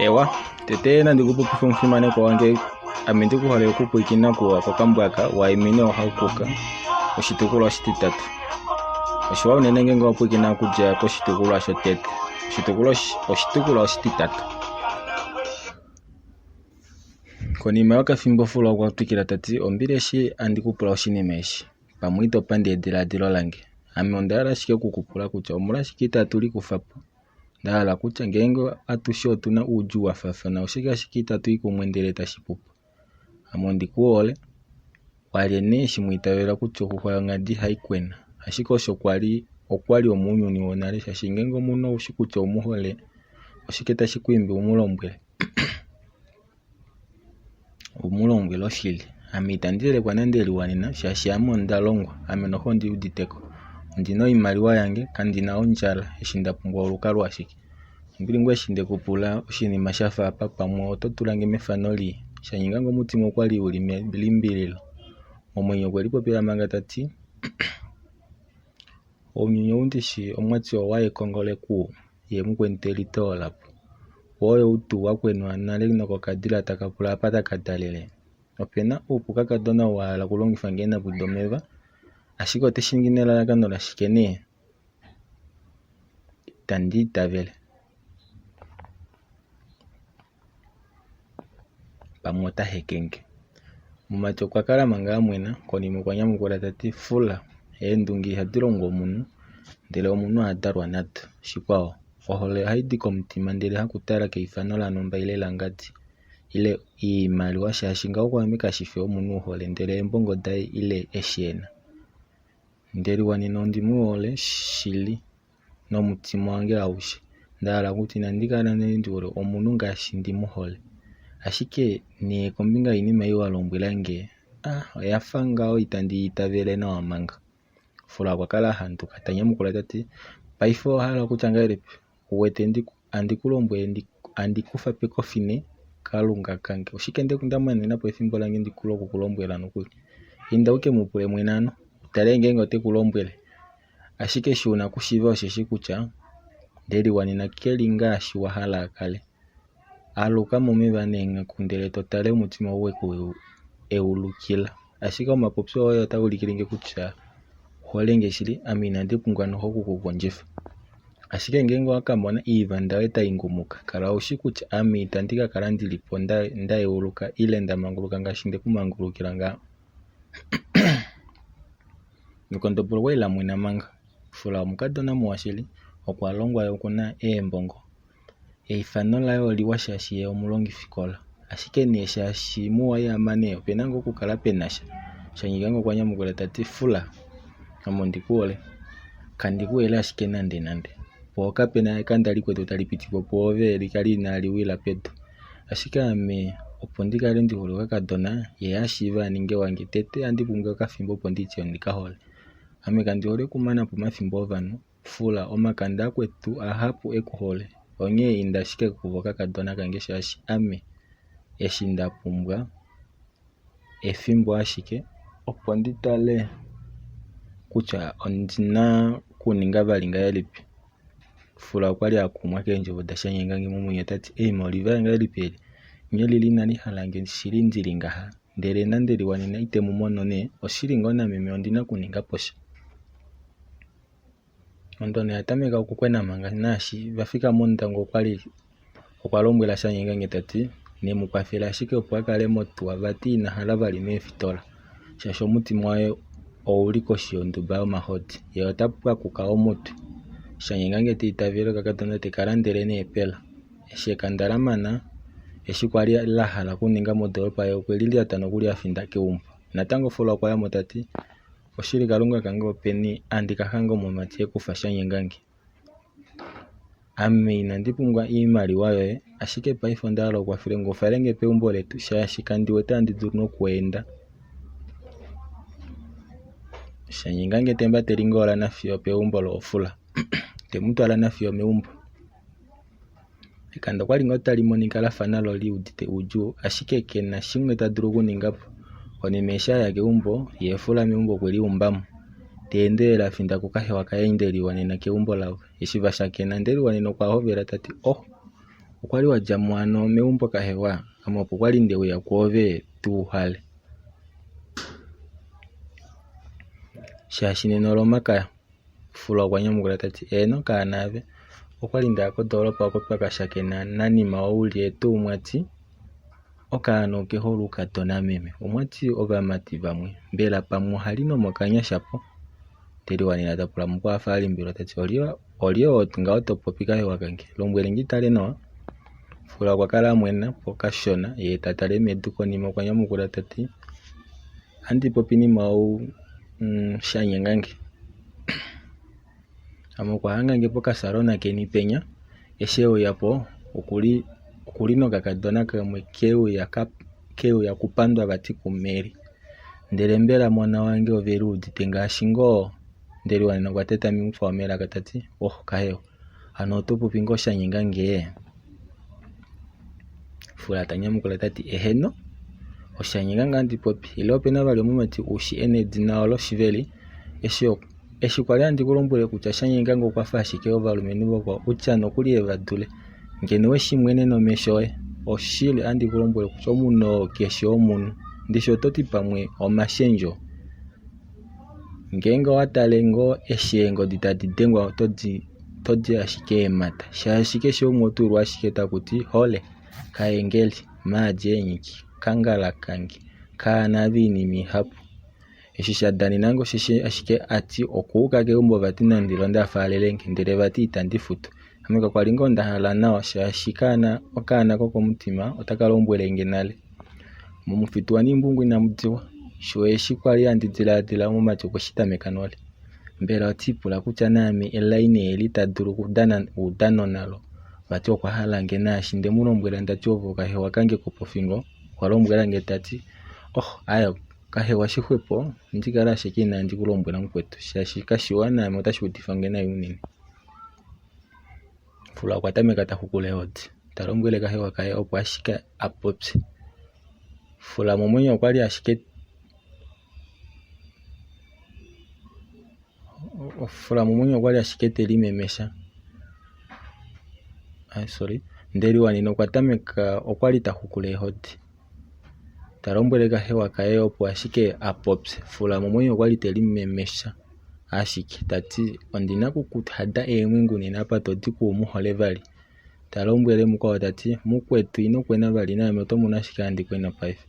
Ewa, tete na ndikupo pifumfimane kwa wange aminti kuhale kupo ikina kwa kambwaka Waimine Ohau kuka oshitukula oshititatu. Oshiwa unenenge ngo wapo ikina kudja koshitukula shotete. Oshitukula oshititatu. Konima yokafimbo Fula okwatukila tati ombileshi andikupula oshinimeshi. Pamwito pandi ediladhilo lange. Ame ondala shike kukupula kutya omulashiki tuli kufapo. Ndala kutya ngengo atushi otuna uju wafafana oshika shikita tuikumwendele tashipupu. Amondi kuole wali ne shimwitawela kutya okuhwa ngadi haikwena. Ashika osho okwali omunyuni wonale shashingengo muno ushikutya omuhole oshiketa shikwimbi umulombwele. Umulombwele oshili. Amita ndile kwa Ndeliwanena shashi amonda longwa ameno hondi uditeko. Ndino imaliwa yange kandina onjala eshinda pumbwa olukalwa shiki. Mbili ngwe shinde kupula oshinima shafa apa pamwe ototulange mefano li shanyingango mutima okwali uli limbililo. Omwenyo gweli popila manga tati omunyo undishi omwatsi owaye kongole ku ye mukwenteli taholopo. Woyo utu wakwenwa nale noko kadila takapula apa takadalele. Opena upuka kadona wala kulongifa ngena budomeva. Ashiko teshinginela lakanola shikene tandi tavele. Pamota hekenge. Mumacho kwa kala manga amwena konimo kwa nyamukula tati Fula endungi hadilongo munu ndele omunu adarwa nato shikwao ohole haidi komutima ndele hakutala keifano la nomba ile langati ile iimaliwa shashinga okwameka shife omunu ohole ndele embongo dai ile eshiena. Ndeliwanena ondimuhole shili no mutima wange awushi ndala kuti nandikala nendule omunu ngashi ndimuhole. Ashike ni kombinga inima iwalombwelange oyafanga itandi itavele na wamanga. Fula kwa kala hantu katanya mukula tati Paife ohala kuchanga ilipi ewete andikulombwe andikufa pekofine kalunga kange ushikende kundamwanena po ethimbo lange ndikulo kukulombwela nokuli inda uke mupule mwenano utalenge ngote kulombwele. Ashike shuna kushiva osheshi kucha Ndeliwanena kelinga shi wahala akale aluka mumivanenga kundele totale umutima uwe eulukila. Ashika omapopyo oyo otaulikilinge kutya holenge shili amina ndipungwa noho kukugonjefa. Ashike ngengo akamona iivanda we taingumuka kala ushikutya amita ndika kala ndilipo ndaeuluka ile ndamanguluka ngashi ndekumangulukila nga. Nikondopolo wela mwena manga Fula omukadona muwashili okwalongwa yokuna eembongo. Eifano layo liwa shashi ye omulongifikola. Ashike ne shashi muwa ya mane opena ngo kukala penasha. Shanyigango kwa nyamukula tati Fula amondi kuole kandi kuele ashike nande. Poka pena ekanda likwetu talipiti popo ove likali nali wila pedo. Ashike ame opondika lendi hulu kakadona ye ashiva ninge wange tete andipunga kafimbo pondichi ondikahole. Ame kandi hole kumana pumafimbo vanu Fula omakanda kwetu ahapu ekuhole. Onye indashike kuvoka kadona kange shashi ame eshinda pumbwa efimbo ashike oponditale kucha ondina kuninga valinga yalipi. Fula okwali akumwa kenje vodashanyengange mumwenye tati mauliva yanga yalipi nye lili nani halange shili ndilingaha ndele Ndeliwanena ite mumonone oshili ngona meme ondina kuninga posha. Ondone yatameka okukwena manga nashi vafika mondango okwalombwela shanyengange tati ne mukwafela ashike opo akale motu wavati inahala vali mefitola shashi omutima waye ouli koshi yondumba omahodi ye otapuka kuka omutu. Shanyengange tiitavelo kakadona tekalandele neepela eshekandalamana eshikwali lahala kuninga modolopa yokweli lyatano kuli afinda keumbo. Natango Fula okwayamo tati oshili kalunga kange openi andikahanga omumati ekufa shanyengange. Ame inandipungwa iimaliwa yoye ashike Paife ndala okwafile ngo falenge peumbo letu shashi kandi wete andidulu nokuenda. Shanyengange temba telingola nafio peumbo lo Fula temutwala nafio meumbo. Ekanda kwali ngo talimonika lafana loli udite uju ashike kena shimwe tadulu kuningapo. Onimesha ya keumbo ye Fula meumbo kweli umbamu. Teendela finda kukahewa kaye Ndeliwanena keumbo lawe. Eshiva shake na Ndeliwanena kwa hovela tati okwali wajamo ano megumbo kahewa ama opo kwali ndewiya kwoove tuuhale. Shaashi nena olomakaya Fula okwa nyamukula tati eno kaanave okwali ndaya kondoolopa oko twakashakena nanima wawulye tuumwati okaana okehole ukatona meme omwati ovamati vamwe mbela pamwe ohali nomokanya shapo. Ndeliwanena tapula mukwao afa alimbilwa tati olio ngawo topopi kahewa kange lombwele ngitale nawa. Fula okwa kala amwena pokashona ye tatale medu konima okwa nyamukula tati andi popi nima shanyengange ama okwa hangange pokasalona keni penya eshewiyapo okuli nokakadona kamwe keuya kupandwa vati kumeli ndele mbela mona wange oveli udite ngaashi ngoo. Ndeliwanena okwa tetami mukwao melaka tati kahewa ano oto popi ngoo shanyengange. Fula tanyamukula tati eheno oshanyengange andi popi ile opena vali omumati ushi ene dina olo shiveli eshi kwali andi kulombwele kutya shanyengange okwafa ashike ovalumentu vokwao utya nokuli evadule ngeno weshimwene nomesho oye oshili andi kulombwele kutya omunhu keshi omunhu ndishi ototi pamwe omashendjo. Ngenge owatale ngoo esheengo tadi dengwa todi ashike emata shaashi keshi omwe otulu ashike takuti hole kaengeli maadje enyiki kangala kangi kaanavi inimi hapu. Eshi shadani nango shishi ashike ati okuuka kegumbo vati nandilo ndafaalelenge ndele vati itandi futu ameka kwali ngoo ndahala nawa shaashi okaana kokomutima otakalombwelenge nale mumufituwa nimbungu inamudziwa sho eshi kwali andi dilaadhila omumati okweshitameka nole mbela otipula kutya nami elaine eli tadulu kudana uudano nalo vati okwahalange naashi ndemulombwela ndati ovo kahewa kange kopofingo kwalombwelange tati ayo kahewa shihwepo ndikala ashike inandi kulombwela mukwetu shaashi kashiwa nami otashikutifange nayi unene. Fula okwatameka tahukula ehodi talombwele kahewa kaye opo ashike apopye. Fula momwenyo okwali ashike telimemesha. Ndeliwanena okwatameka okwali tahukula ehodi talombwele kahewa kaye opo ashike apopye. Fula momwenyo okwali telimemesha ashike tati ondina kukuhada eemwengu nena apa todi kuumuhole vali. Talombwele mukwao tati mukwetu inokwena vali nami otomona ashike andi kwena Paife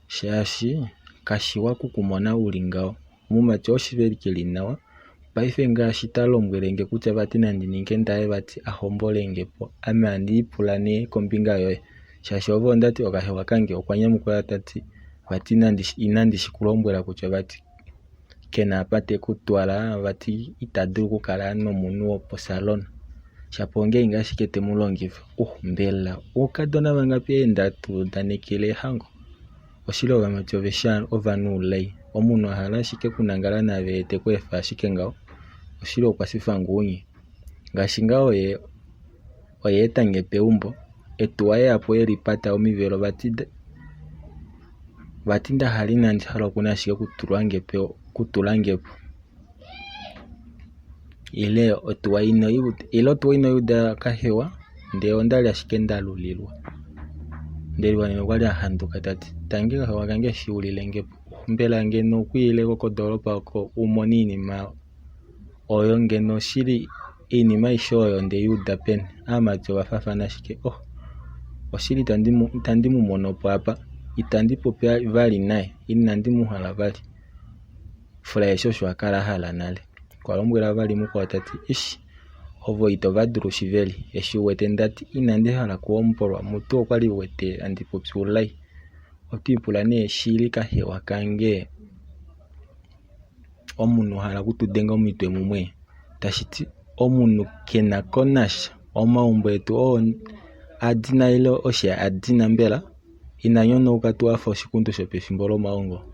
shaashi kashiwa kukumona uli ngao omumati oshiveli keli nawa Paife ngaashi talombwelenge kutya vati nandi ninge ndaye vati ahombolengepo ame andipula nee kombinga yoye shaashi ovo ondati okahewa kange okwa nyamukula tati vati inandi shikulombwela kutya vati kena apa tekutwala vati itadulu kukala nomunhu woposalona shapo ngenge ashike temulongiva mbela ukadona vangapi enda tudhanekele ehango oshili ovamati ovanhu ulayi omunhu ahala ashike kunangala navewete kwefa ashike ngao oshili okwasifa nguunye ngaashi ngao oye etange peumbo etuwa yeyapo elipata omivelo vati ndahali nandi hala okuna ashike kutulangepo ile otuwa inoyuda kahewa ndee ondali ashike ndalulilwa. Ndeliwanena okwali ahanduka tati tangi kahewa kange shiulilengepo mbela ngeno okwiile kondoolopa oko umona iinima oyo ngeno shili iinima isho oyo ndeyuuda peni aamati ovafafana ashike oshili tandi mumonopo apa itandi popi vali naye inandi muhala vali. Fula eshi osho akala ahala nale kwalombwela vali mukwao tati ovo itovadulu shiveli eshi uwete ndati inandi hala kuompolwa mutu okwali uwete andi popi ulayi otwiipula nee shili kahewa kange omunhu hala kutudenga omitwe mumwe tashiti omunhu kena konasha omaumbo etu adina ile oshe adina mbela inanyonouka tuwafa oshikundu shopethimbo lomaongo.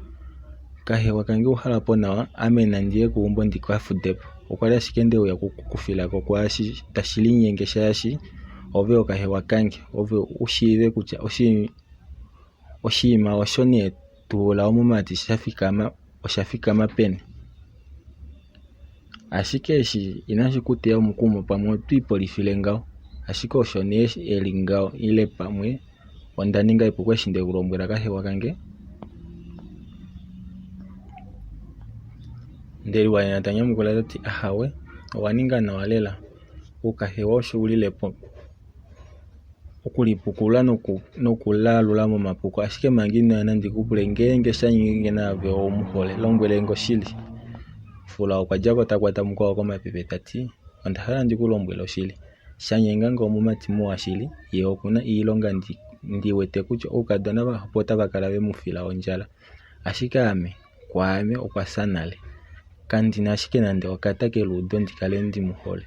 Kahewa kange uhalapo nawa ame nandiye kugumbo ndikafudepo okwali ashike ndeuya kukufilako kwaashi tashilinyenge shaashi ove okahewa kange ove ushiive kutya oshiima osho nee tuula omumati oshafikama peni. Ashike eshi inashikuteya omukumo pamwe otwiipolifile ngao ashike oshone elingao ile pamwe ondaninga epukwe shinde kulombwela kahewa kange. Ndeliwanena tanyamukula tati ahawe waninga nawa lela ukahewa oshuulilepo okulipukula nokulalula momapuko, ashike mangino nandikupule ngenge shanyingi nave omuhole lombwele oshili. Fula okwajako takwata mukwao komapepe tati ondahala ndikulombwele oshili shanyenga ngo omumati oshili ye okuna iilonga ndiwete kutya ukadona bahopota bakala bemufila ondjala, ashike ame kwaame okwasanale kandina ashike nande okata keludo ndikale ndimuhole.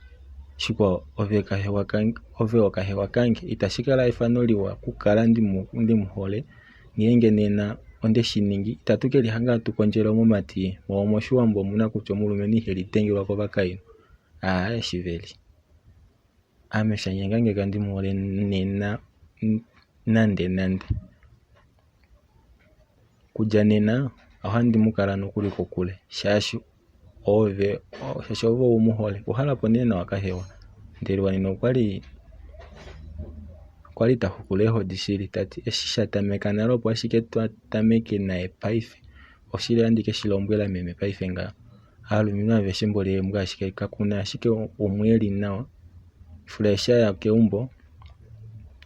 Shikwa ove okahewa kange itashikala efano liwa kukala ndimuhole ngenge nena ondeshiningi itatukeli hanga tukondjele omumati omoshiwambo omuna kutya omulumenyi heli tengelwa kobakaino. Shiveli ame shanyenga nge kandimuhole nena nande kudja nena ohandi mukala nokuli kokule shashi ove umuhole uhalapo nena wakahewa. Ndeliwanena okwali tahukula ehodi shili tati eshishatameka nale opo ashike twatameke naye Paife oshili andike shilombwela meme Paife nga aalumentu aveshe mboli mbwa ashike kakuna ashike omweli nawa. Fula ya keumbo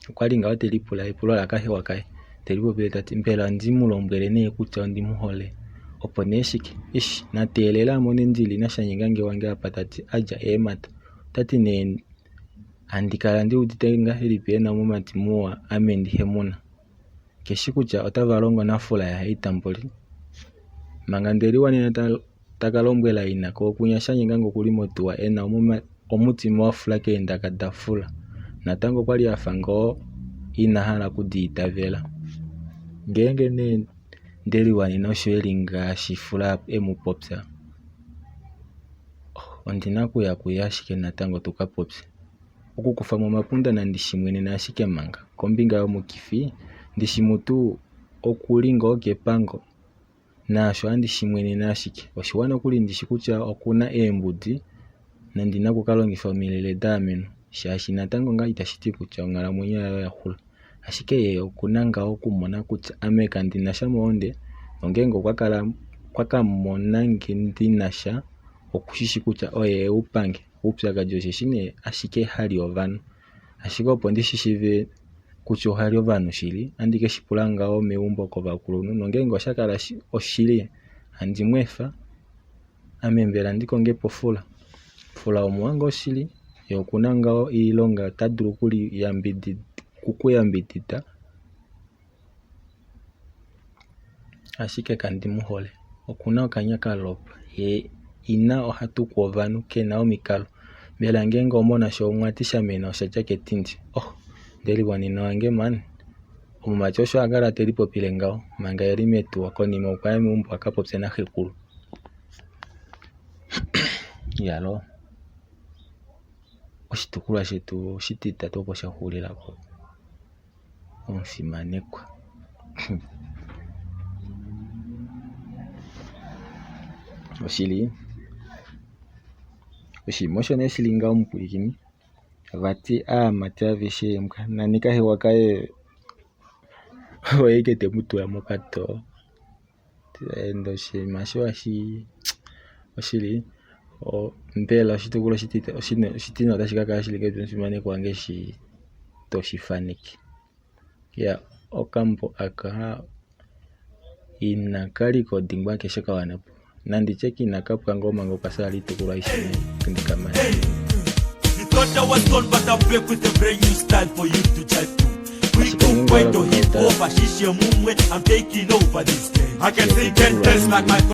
okwali nga telipula epulo la kahewa kaye telipopile tati mbela ndimulombwele nee kutya ondimuhole opo neshike natelela amone ndili nashanyenga nge wange apa tati aja emata tati ne andikala ndiudite nga helipe na omumati muwa ame ndihemuna keshi kutya otavalongo na Fula ya itamboli manga Ndeliwanena takalombwela inako okunya shanyenga ngokuli motuwa ena omutima wa Fula keenda kada Fula natango kwali afa ngo inahala kudiitavela ngenge ne Ndeliwanena oshoeli ngaashi Fula emupopya ondina kuya ashike natango tukapopye okukufa momapunda nandishimwenena ashike manga kombinga yomukifi ndishimutu okulinga okepango nasho andishimwenena ashike oshiwana okuli ndishi kutya okuna eembudi nandina kukalongitha omilele dhaameno shashi natango nga itashiti kutya ongalamwenyo yayo yahula, ashike ye okuna nga okumona kutya ame kandinasha moonde nongenge kwakamona ngendinasha okushishi kutya oye upange upyakadhi osheshine ashike hali ovanu, ashike opo ndishishive kutya ohali ovanu shili andike shipulanga meumbo kovakulunhu nongenge oshakala oshili andimwefa ame mbela ndikongepo Fula omuwanga oshili ye okuna nga iilonga tadulu kukuyambidhidha ashike kandimuhole. Okuna okanya kalopa ye ina ohatuku ovanu kena omikalo mbela ngenge omona sho omwati shamena oshatya ketindi Ndeliwanena wange man omumati osho agala telipopile ngao manga yeli metuwa konima ukwaye meumbo akapopye na hekulu yalo oshitukulwa shetu oshititatu opo shahulilako omusimanekwa oshili oshinima osho nee shili nga omupulikini vati aamati aveshe embwa nanika hewa kaye oye ike temutula mokato ende oshinima sho oshili mbela oshitukulwa oshitina otashi kakala shili kepimanekwa ngeshi toshifaneke okambo aka inakaliko dingwa keshe kawanapo nandi cheki inakapwa ngoma ngo pasali tukulwa ishine kundikamana. You thought I was gone, but I'm back with a brand new style for you to jive to. We go fight to hip hop, I'm taking over this game. I can sing 10 like my